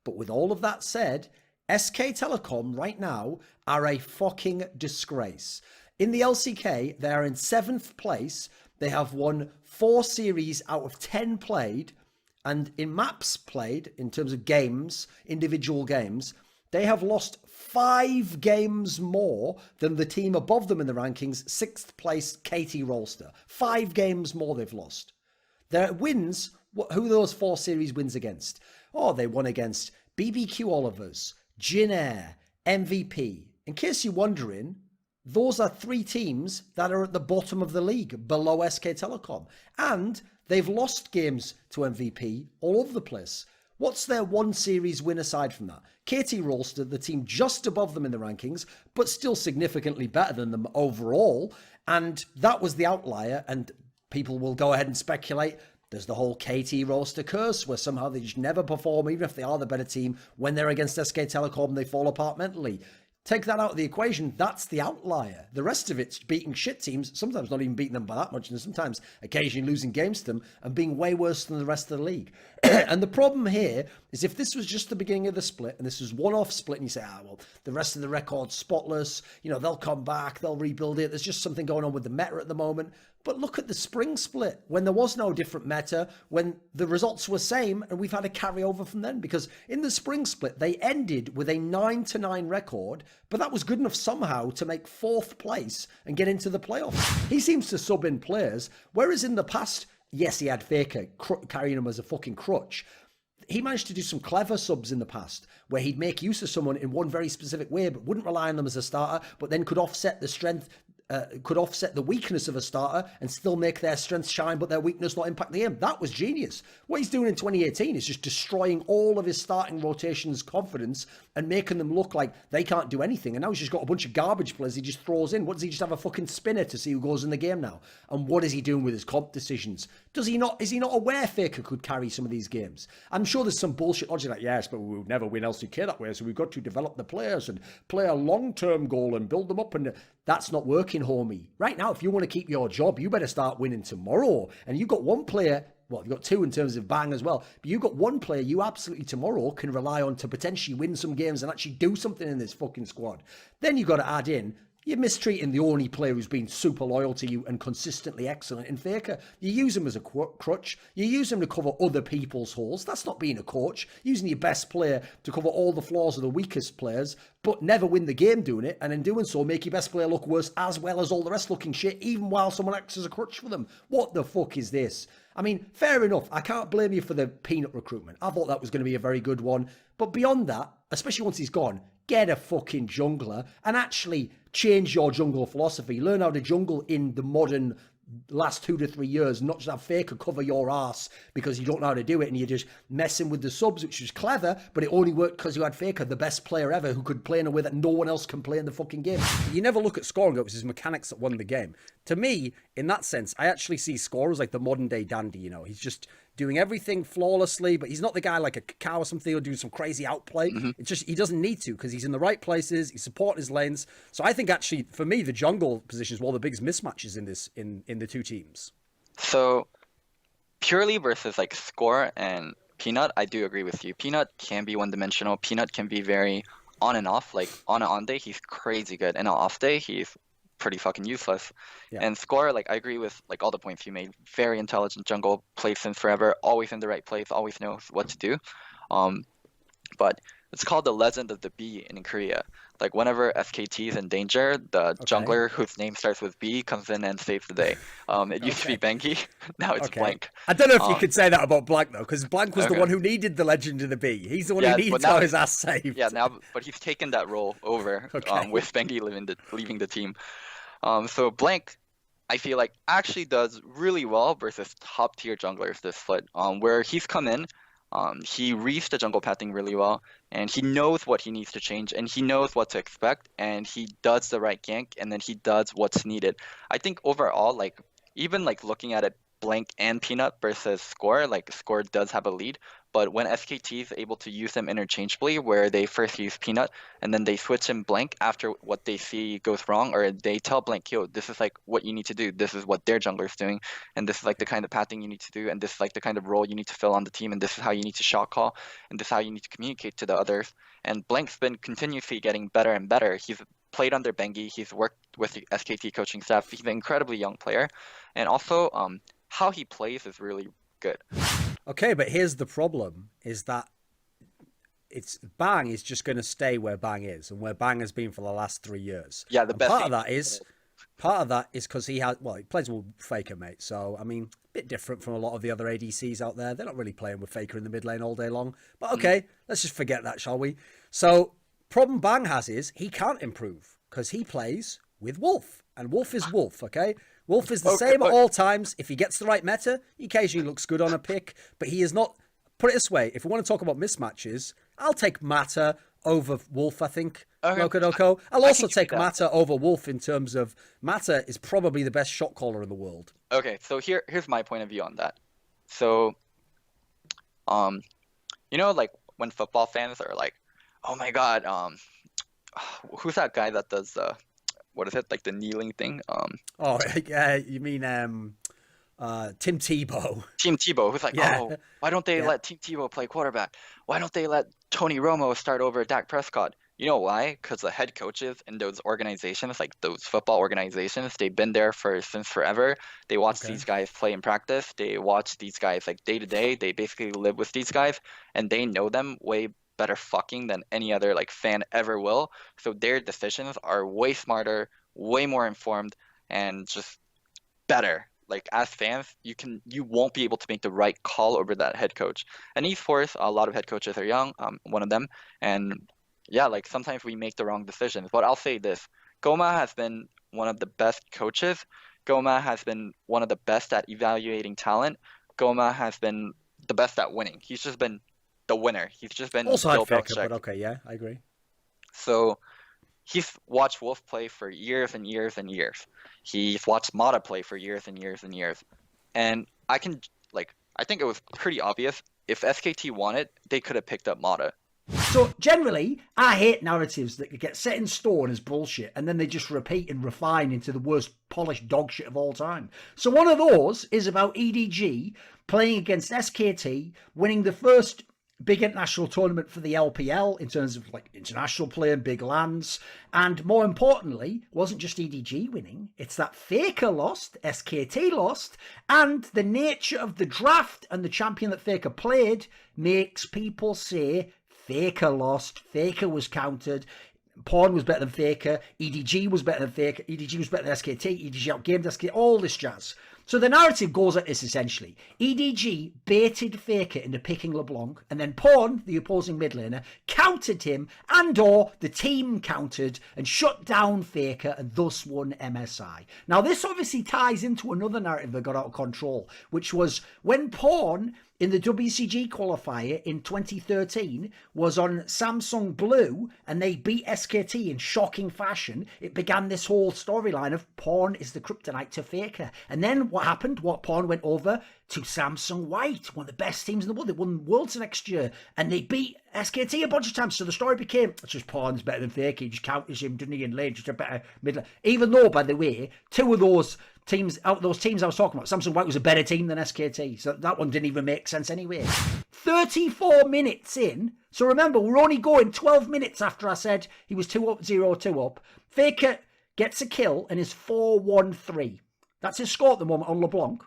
But with all of that said, SK Telecom right now are a fucking disgrace. In the LCK, they are in 7th place. They have won 4 series out of 10 played. And in maps played, in terms of games, individual games, they have lost 5 games more than the team above them in the rankings, 6th place KT Rolster. 5 games more they've lost. Their wins, who are those 4 series wins against? Oh, they won against BBQ Olivers, Jin Air, MVP. In case you're wondering, those are 3 teams that are at the bottom of the league, below SK Telecom. And they've lost games to MVP all over the place. What's their 1 series win aside from that? KT Rolster, the team just above them in the rankings, but still significantly better than them overall. And that was the outlier. And people will go ahead and speculate. There's the whole KT Rolster curse where somehow they just never perform, even if they are the better team. When they're against SK Telecom, they fall apart mentally. Take that out of the equation, that's the outlier. The rest of it's beating shit teams, sometimes not even beating them by that much, and sometimes occasionally losing games to them and being way worse than the rest of the league. And the problem here is if this was just the beginning of the split, and this was one-off split, and you say, well, the rest of the record's spotless, they'll come back, they'll rebuild it, there's just something going on with the meta at the moment. But look at the spring split, when there was no different meta, when the results were same, and we've had a carryover from then. Because in the spring split, they ended with a 9-9 record, but that was good enough somehow to make 4th place and get into the playoffs. He seems to sub in players, whereas in the past, yes, he had Faker carrying him as a fucking crutch. He managed to do some clever subs in the past where he'd make use of someone in one very specific way, but wouldn't rely on them as a starter, but then could offset the strength, could offset the weakness of a starter and still make their strength shine, but their weakness not impact the game. That was genius. What he's doing in 2018 is just destroying all of his starting rotation's confidence and making them look like they can't do anything. And now he's just got a bunch of garbage players he just throws in. What does he just have a fucking spinner to see who goes in the game now? And what is he doing with his comp decisions? Is he not aware Faker could carry some of these games? I'm sure there's some bullshit logic like, yes, but we would never win LCK that way, so we've got to develop the players and play a long-term goal and build them up, and that's not working, homie. Right now, if you want to keep your job, you better start winning tomorrow. And you've got one player, well, you've got 2 in terms of Bang as well, but you've got one player you absolutely tomorrow can rely on to potentially win some games and actually do something in this fucking squad. Then you've got to add in, you're mistreating the only player who's been super loyal to you and consistently excellent in Faker. You use him as a crutch. You use him to cover other people's holes. That's not being a coach. Using your best player to cover all the flaws of the weakest players, but never win the game doing it, and in doing so make your best player look worse as well as all the rest looking shit, even while someone acts as a crutch for them. What the fuck is this? I mean, fair enough. I can't blame you for the Peanut recruitment. I thought that was going to be a very good one. But beyond that, especially once he's gone, get a fucking jungler and actually change your jungle philosophy. Learn how to jungle in the modern last 2 to 3 years, not just have Faker cover your ass because you don't know how to do it and you're just messing with the subs, which was clever, but it only worked because you had Faker, the best player ever, who could play in a way that no one else can play in the fucking game. You never look at scoring, it was his mechanics that won the game. To me, in that sense, I actually see Score as like the modern day Dandy, you know. He's just doing everything flawlessly, but he's not the guy like a Kakao or something who'll do some crazy outplay. It's just, he doesn't need to because he's in the right places, he's supporting his lanes. So I think actually, for me, the jungle position is one of the biggest mismatches in this, in the two teams. So purely versus like Score and Peanut, I do agree with you. Peanut can be one-dimensional. Peanut can be very on and off. Like on an on day, he's crazy good, and on off day, he's pretty fucking useless. Yeah. And Score, like I agree with like all the points you made. Very intelligent jungle, plays since forever, always in the right place, always knows what to do. But it's called the Legend of the Bee in Korea. Like whenever SKT is in danger, the jungler whose name starts with B comes in and saves the day. It used to be Bengi, now it's Blank. I don't know if you could say that about Blank though, because Blank was the one who needed the Legend of the Bee. He's the one who needs to have his ass saved. Yeah, now, but he's taken that role over with Bengi leaving the team. So Blank, I feel like actually does really well versus top tier junglers this split. Where he's come in, he reads the jungle pathing really well, and he knows what he needs to change, and he knows what to expect, and he does the right gank, and then he does what's needed. I think overall, like even like looking at it, Blank and Peanut versus Score, like Score does have a lead, But when SKT is able to use them interchangeably, where they first use Peanut and then they switch in Blank after what they see goes wrong, or they tell Blank, yo, this is like what you need to do. This is what their jungler is doing, and this is like the kind of pathing you need to do, and this is like the kind of role you need to fill on the team, and this is how you need to shot call, and this is how you need to communicate to the others. And Blank's been continuously getting better and better. He's played under Bengi. He's worked with the SKT coaching staff. He's an incredibly young player, and also how he plays is really good. Okay, but here's the problem: is that Bang is just going to stay where Bang is, and where Bang has been for the last 3 years. Yeah, the best. Part of that is because he plays with Faker, mate. So I mean, a bit different from a lot of the other ADCs out there. They're not really playing with Faker in the mid lane all day long. But okay, let's just forget that, shall we? So problem Bang has is he can't improve because he plays with Wolf, and Wolf is Wolf. Okay. Wolf is the same at all times. If he gets the right meta, he occasionally looks good on a pick, but he is not. Put it this way: if we want to talk about mismatches, I'll take Mata over Wolf. I think Lokodoko. I'll also take Mata over Wolf in terms of Mata is probably the best shot caller in the world. Okay, so here's my point of view on that. So, you know, like when football fans are like, "Oh my God, who's that guy that does what is it, like the kneeling thing?" You mean Tim Tebow. Team Tebow, who's like, "Oh, why don't they let Team Tebow play quarterback? Why don't they let Tony Romo start over Dak Prescott?" You know why? Because the head coaches in those organizations, like those football organizations, they've been there since forever. They watch these guys play in practice. They watch these guys like day to day. They basically live with these guys, and they know them way better fucking than any other like fan ever will. So their decisions are way smarter, way more informed, and just better. Like as fans, you won't be able to make the right call over that head coach. And esports, a lot of head coaches are young. One of them, and yeah, like sometimes we make the wrong decisions. But I'll say this: Goma has been one of the best coaches. Goma has been one of the best at evaluating talent. Goma has been the best at winning. He's just been the winner. He's just been also Bill had Faker, Belichick. but okay, yeah, I agree. So he's watched Wolf play for years and years and years. He's watched Mata play for years and years and years. And I think it was pretty obvious. If SKT wanted, they could have picked up Mata. So generally, I hate narratives that get set in stone as bullshit and then they just repeat and refine into the worst polished dog shit of all time. So one of those is about EDG playing against SKT, winning the first big international tournament for the LPL in terms of like international play and big lands. And more importantly, it wasn't just EDG winning, it's that Faker lost, SKT lost, and the nature of the draft and the champion that Faker played makes people say Faker lost, Faker was countered, Pawn was better than Faker, EDG was better than Faker, EDG was better than SKT, EDG outgamed SKT, all this jazz. So the narrative goes like this essentially. EDG baited Faker into picking LeBlanc, and then Pawn, the opposing mid laner, countered him, and/or the team countered and shut down Faker and thus won MSI. Now this obviously ties into another narrative that got out of control, which was when Pawn in the WCG qualifier in 2013 was on Samsung Blue and they beat SKT in shocking fashion. It began this whole storyline of Pawn is the kryptonite to Faker. And then what happened? Pawn went over to Samsung White, one of the best teams in the world. They won Worlds next year and they beat SKT a bunch of times. So the story became, it's just Pawn's better than Faker. He just counters him, doesn't he, in lane, just a better mid. Even though, by the way, two of those teams I was talking about, Samsung White was a better team than SKT, so that one didn't even make sense anyway. 34 minutes in, so remember, we're only going 12 minutes after I said he was 2-up, 0-2 up. Faker gets a kill and is 4-1-3. That's his score at the moment on LeBlanc.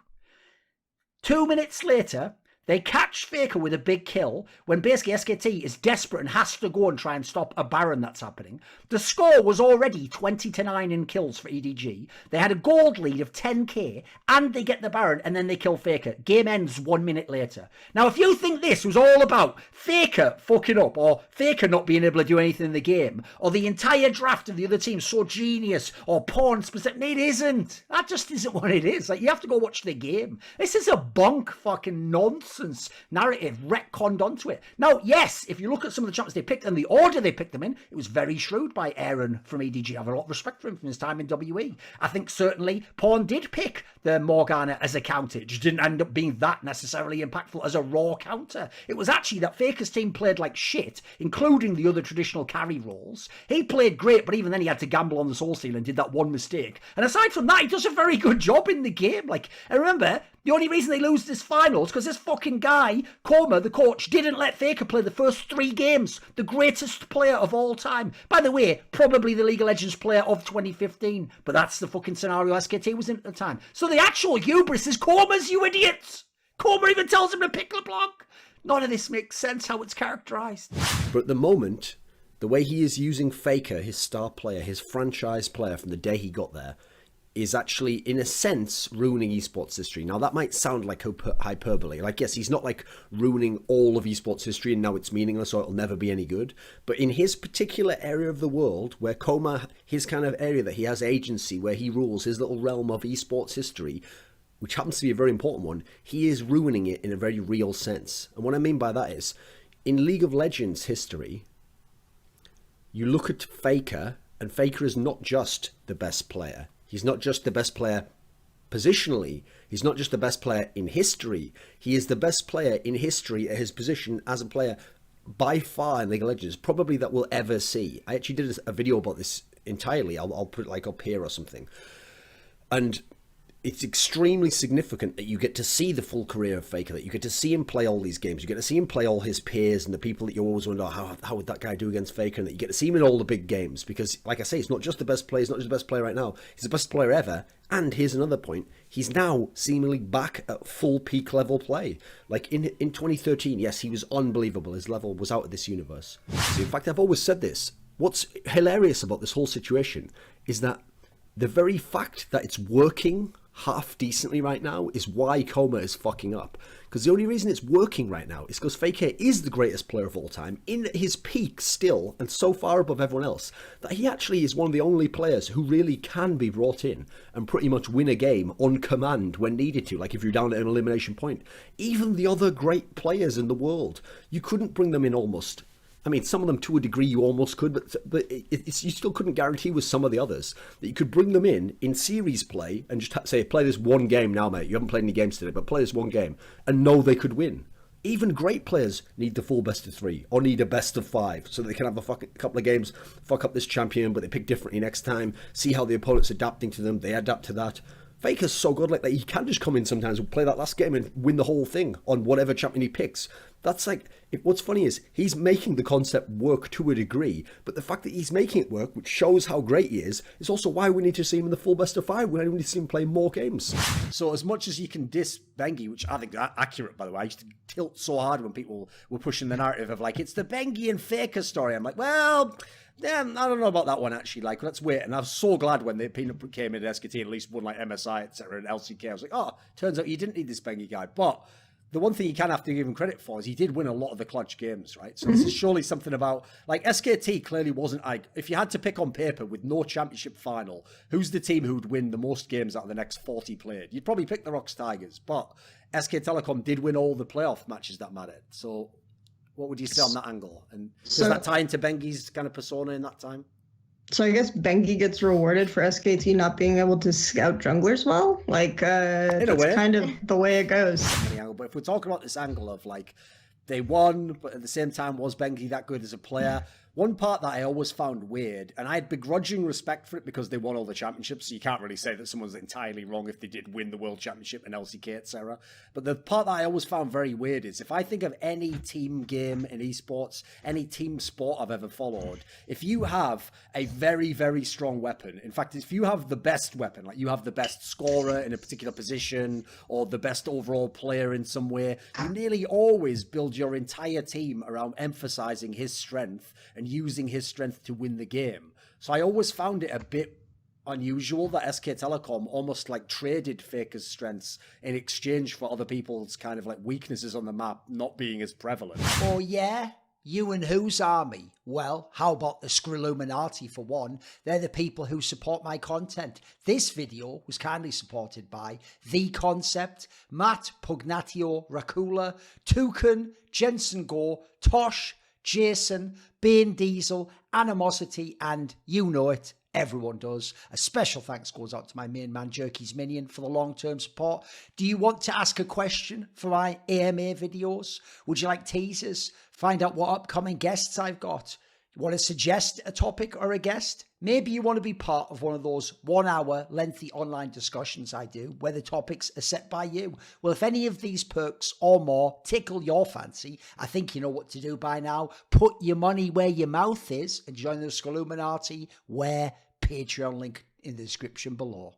2 minutes later, they catch Faker with a big kill when basically SKT is desperate and has to go and try and stop a Baron that's happening. The score was already 20-9 in kills for EDG. They had a gold lead of 10k and they get the Baron and then they kill Faker. Game ends 1 minute later. Now, if you think this was all about Faker fucking up or Faker not being able to do anything in the game or the entire draft of the other team so genius or Pawn specific, it isn't. That just isn't what it is. Like, you have to go watch the game. This is a bonk fucking nonsense nonsense narrative retconned onto it. Now, yes, if you look at some of the champions they picked and the order they picked them in, it was very shrewd by Aaron from EDG. I have a lot of respect for him from his time in WE. I think certainly Pawn did pick the Morgana as a counter. It just didn't end up being that necessarily impactful as a raw counter. It was actually that Faker's team played like shit, including the other traditional carry roles. He played great, but even then he had to gamble on the Soul Seal and did that one mistake. And aside from that, he does a very good job in the game. Like, I remember, the only reason they lose this final is because this fucking guy, Koma, the coach, didn't let Faker play the first 3 games. The greatest player of all time. By the way, probably the League of Legends player of 2015. But that's the fucking scenario SKT was in at the time. So the actual hubris is Koma's, you idiots! Koma even tells him to pick LeBlanc. None of this makes sense how it's characterized. But at the moment, the way he is using Faker, his star player, his franchise player from the day he got there, is actually, in a sense, ruining esports history. Now, that might sound like hyperbole. Like, yes, he's not, like, ruining all of esports history and now it's meaningless or it'll never be any good. But in his particular area of the world, where Koma, his kind of area that he has agency, where he rules his little realm of esports history, which happens to be a very important one, he is ruining it in a very real sense. And what I mean by that is, in League of Legends history, you look at Faker, and Faker is not just the best player. He's not just the best player positionally. He's not just the best player in history. He is the best player in history at his position as a player by far in League of Legends, probably that we'll ever see. I actually did a video about this entirely. I'll put it like up here or something. And it's extremely significant that you get to see the full career of Faker, that you get to see him play all these games. You get to see him play all his peers and the people that you always wonder, how would that guy do against Faker? And that you get to see him in all the big games. Because, like I say, he's not just the best player, he's not just the best player right now. He's the best player ever. And here's another point. He's now seemingly back at full peak level play. Like in 2013, yes, he was unbelievable. His level was out of this universe. So in fact, I've always said this. What's hilarious about this whole situation is that the very fact that it's working half decently right now is why Koma is fucking up. Because the only reason it's working right now is because Faker is the greatest player of all time, in his peak still, and so far above everyone else, that he actually is one of the only players who really can be brought in and pretty much win a game on command when needed to, like if you're down at an elimination point. Even the other great players in the world, you couldn't bring them in almost. I mean, some of them to a degree you almost could, but you still couldn't guarantee with some of the others that you could bring them in series play and just say, play this one game now, mate. You haven't played any games today, but play this one game and know they could win. Even great players need the full best of 3 or need a best of 5 so that they can have a couple of games, fuck up this champion, but they pick differently next time, see how the opponent's adapting to them, they adapt to that. Faker's so good like that, he can just come in sometimes and play that last game and win the whole thing on whatever champion he picks. That's like, what's funny is he's making the concept work to a degree, but the fact that he's making it work, which shows how great he is also why we need to see him in the full best of 5. We need to see him play more games. So as much as you can diss Bengi, which I think is accurate, by the way, I used to tilt so hard when people were pushing the narrative of like, it's the Bengi and Faker story. I'm like, well, damn, I don't know about that one actually. Like, let's wait. And I was so glad when the Peanut came in at SKT and at least won like MSI, etc. and LCK. I was like, oh, turns out you didn't need this Bengi guy. But the one thing you can have to give him credit for is he did win a lot of the clutch games, right? So this is surely something about, like, SKT clearly wasn't, like, if you had to pick on paper with no championship final, who's the team who would win the most games out of the next 40 played? You'd probably pick the Rocks Tigers, but SK Telecom did win all the playoff matches that mattered. So what would you say on that angle? And does that tie into Bengi's kind of persona in that time? So I guess Bengi gets rewarded for SKT not being able to scout junglers well. Like, that's kind of the way it goes. But if we're talking about this angle of like, they won, but at the same time, was Bengi that good as a player? One part that I always found weird, and I had begrudging respect for it because they won all the championships, so you can't really say that someone's entirely wrong if they did win the World Championship in LCK, etc. But the part that I always found very weird is if I think of any team game in esports, any team sport I've ever followed, if you have a very, very strong weapon, in fact, if you have the best weapon, like you have the best scorer in a particular position or the best overall player in some way, you nearly always build your entire team around emphasizing his strength and using his strength to win the game. So I always found it a bit unusual that SK Telecom almost like traded Faker's strengths in exchange for other people's kind of like weaknesses on the map not being as prevalent. Oh yeah? You and whose army? Well, how about the Skrilluminati for one? They're the people who support my content. This video was kindly supported by The Concept, Matt, Pugnatio, Rajcula, Toucan, Jensen Goh, Tosh, Jasun, Banediesel, Animosity, and you know it, everyone does. A special thanks goes out to my main man, Jerky's Minion, for the long-term support. Do you want to ask a question for my AMA videos? Would you like teasers? Find out what upcoming guests I've got? You want to suggest a topic or a guest? Maybe you want to be part of one of those 1 hour lengthy online discussions I do where the topics are set by you. Well, if any of these perks or more tickle your fancy, I think you know what to do by now. Put your money where your mouth is and join the Skrilluminati, where Patreon link in the description below.